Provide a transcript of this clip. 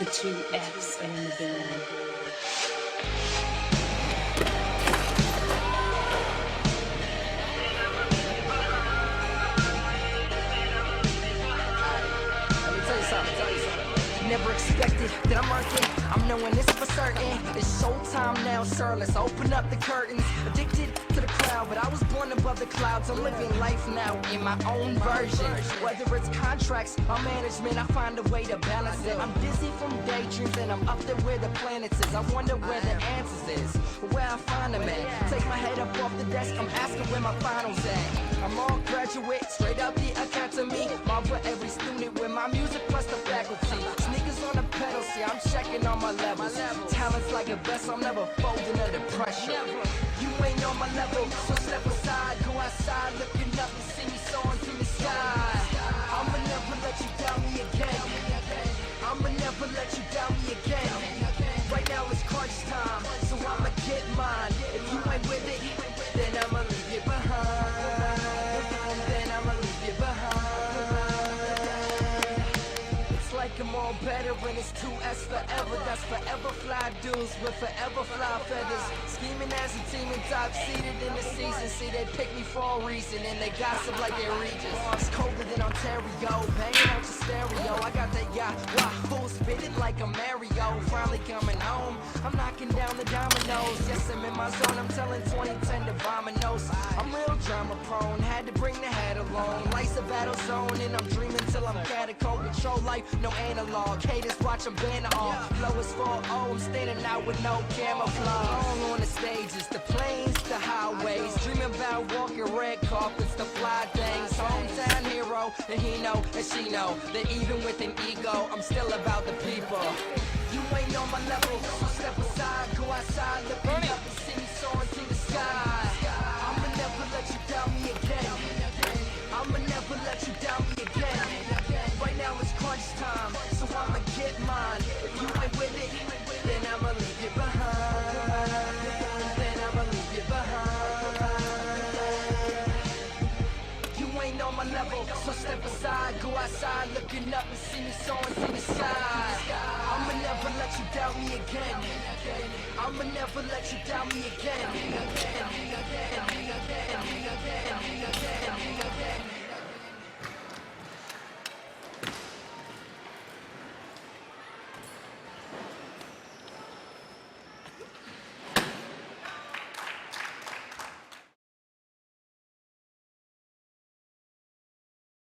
The two F's are in the building. Never expected that I'm working. I'm knowing this for certain. It's showtime now, sir. Let's open up the curtains. Addicted to the crowd, but I was born above the clouds. I'm living life now in my own version. Whether it's contracts or management, I find a way to balance it. I'm dizzy from daydreams and I'm up there where the planets is. I wonder where the answers is, where I find them at. Take my head up off the desk, I'm asking where my finals at. I'm all graduate, straight out the academy. Mom for every student with my music plus the faculty. Sneakers on the pedal, see I'm checking on my levels. Talent's like a vessel, I'm never folding under pressure. You ain't on my level, so step aside. Go outside, looking up and see me soaring through the sky. I'ma never let you down me again. I'ma never let you down me again. Right now it's crunch time, so I'ma get mine. If you ain't with it, then I'ma leave you behind. Then I'ma leave you behind. Like I'm all better when it's 2S forever. That's forever fly dudes with forever fly feathers. Scheming as a team and top seated in the season. See, they pick me for a reason and they gossip like they're Regis. It's colder than Ontario, banging out your stereo. I got that Wahoo spitting like a Mario. Finally coming home, I'm knocking down the dominoes. Yes, I'm in my zone, I'm telling 2010 to Vominos. I'm real drama prone, had to bring the hat along. Life's a battle zone and I'm dreaming till I'm catacomb. Control life, no analog. Haters watch them banner off. Flow is 4-0, I'm standing out with no camouflage. All on the stages, the planes, the highways. Dreaming about walking red carpets, the fly things. Hometown hero, and he know, and she know that even with an ego, I'm still about the people. You ain't on my level, so step aside, go outside, look up and see me soaring through the sky. I'ma never let you down me again. I'ma never let you down me again. Right now it's crunch time, so I'ma get mine. If you ain't with it, then I'ma leave you behind. Then I'ma leave you behind. You ain't on my level, so step aside, go outside, looking up and see me soaring through the sky. I'ma never let you down me again. I'ma never let you down me again.